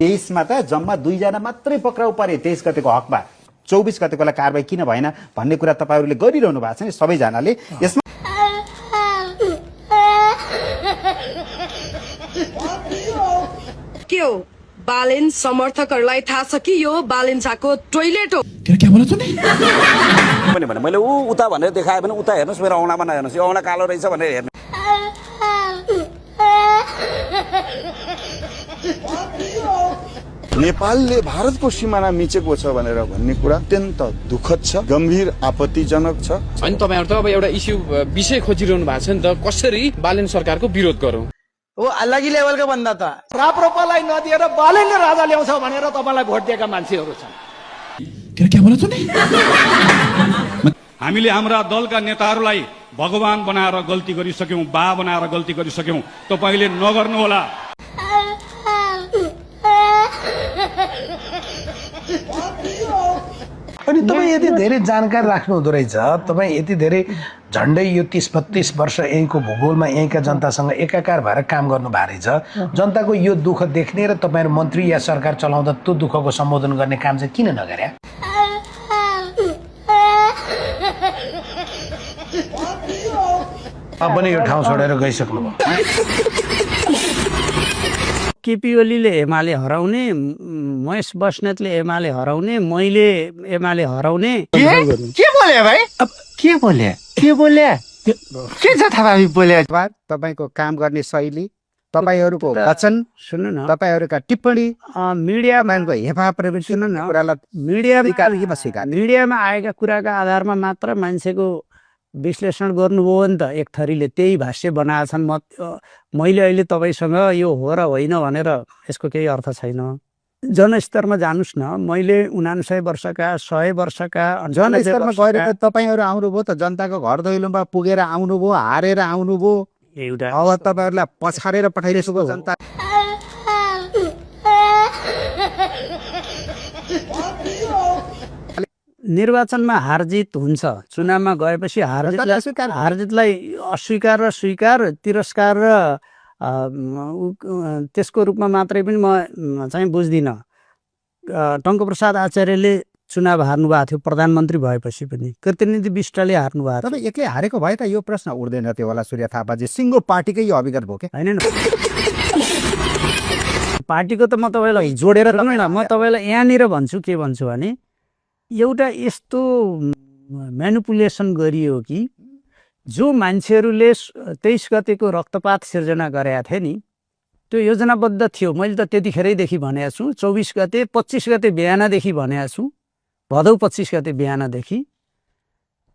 23 मा त जम्मा 2 जना मात्रै पक्राउ परे 23 गतेको हकमा 24 गतेकोलाई कारबाही किन भएन भन्ने कुरा तपाईहरुले गरिरहनु भएको छ नि सबैजनाले। यसमा के हो बालेन समर्थकहरुलाई थाहा छ कि यो बालेन झाको टोयलेट हो? क्या बोला तूने? भने मैले उता भनेर देखाए भने उता हेर्नुस् मेरो औँलामा नहेर्नुस् यो औँला कालो रहेछ भनेर हेर्नु। नेपालले भारतको सिमाना मिचेको छ भनेर भन्ने कुरा अत्यन्त दुःखद छ, गम्भीर आपत्तिजनक छ। अनि तपाईहरु त अब एउटा इस्यु विषय खोजिरहनु भएको छ नि त, कसरी बालेन सरकारको विरोध गरौं? ओ अलग ही लेभलको भन्दा त राप्रपालाई नदिएर बालेनले राजा ल्याउँछ भनेर तपाईलाई भोट दिएका मान्छेहरु छन्। क्या बोला तूने? हामीले हाम्रा दलका नेताहरूलाई भगवान बनाएर गल्ती गरिसक्यौं, बा बनाएर गल्ती गरिसक्यौं, तपाईले नगर्नु होला। अनि तपाईँ यति धेरै जानकार राख्नु हुँदो रहेछ, तपाईँ यति धेरै झन्डै यो 30-32 वर्ष यहीँको भूगोलमा यहीँका जनतासँग एकाकार भएर काम गर्नु भएको रहेछ। जनताको यो दुःख देख्ने र तपाईँहरू मन्त्री या सरकार चलाउँदा त्यो दुःखको सम्बोधन गर्ने काम चाहिँ किन नगरे? पनि यो ठाउँ छोडेर गइसक्नु भयो। केपी ओलीले एमाले हराउने, महेश बस्नेतले एमाले हराउने, मैले एमाले हराउने। के बोले भाइ? अब के बोले? के जथाभावी बोले? तपाईको काम गर्ने शैली, तपाईहरुको वचन, सुन्नु न, तपाईहरुका टिप्पणी, मिडियामाको हेफा प्रवृत्ति सुन्नु न, कुरालाई मिडियामा आएका कुराका आधारमा मात्र मान्छेको विश्लेषण गर्नुभयो नि त। एक थरीले त्यही भाष्य बनाएछन्। मैले अहिले तपाईसँग यो हो र होइन भनेर यसको केही अर्थ छैन। जनस्तरमा जानुस् न, मैले 99 वर्षका 100 वर्षका जनस्तरमा गएर तपाईहरु आउनुभयो त, जनताको घर दैलोमा पुगेर आउनुभयो, हारेर आउनुभयो। एउटा अब तपाईहरुलाई पछारेर पठाइरहेको जनता निर्वाचनमा हारजित हुन्छ। चुनावमा गएपछि हारजितलाई अस्वीकार र स्वीकार, तिरस्कार र त्यसको रूपमा मात्रै पनि म चाहिँ बुझ्दिनँ। टङ्कप्रसाद आचार्यले चुनाव हार्नु भएको थियो प्रधानमन्त्री भएपछि पनि, कृतिनिधि विष्टले हार्नु भएको थियो। तपाईँ एक्लै हारेको भए त यो प्रश्न उठ्दैन थियो होला। सूर्य थापाजी सिङ्गो पार्टीकै यो अभिगत भयो के हैन? पार्टीको त म तपाईँलाई जोडेर म तपाईँलाई यहाँनिर भन्छु, के भन्छु भने एउटा यस्तो म्यानिपुलेसन गरियो कि जो मान्छेहरूले 23 गतेको रक्तपात सिर्जना गरेका थिए नि, त्यो योजनाबद्ध थियो। मैले त त्यतिखेरैदेखि भनेको छु, 24 गते 25 गते बिहानदेखि भनेको छु, भदौ 25 गते बिहानदेखि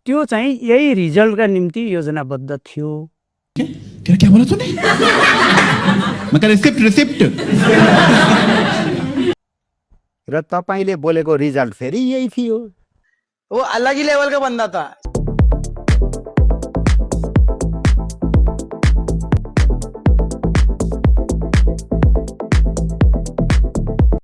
त्यो चाहिँ यही रिजल्टका निम्ति योजनाबद्ध थियो। क्या बोला तूने? मगर रिसिप्ट र तपाईले बोलेको रिजल्ट फेरि यही थियो। ओ अलग ही लेभलको भन्दा त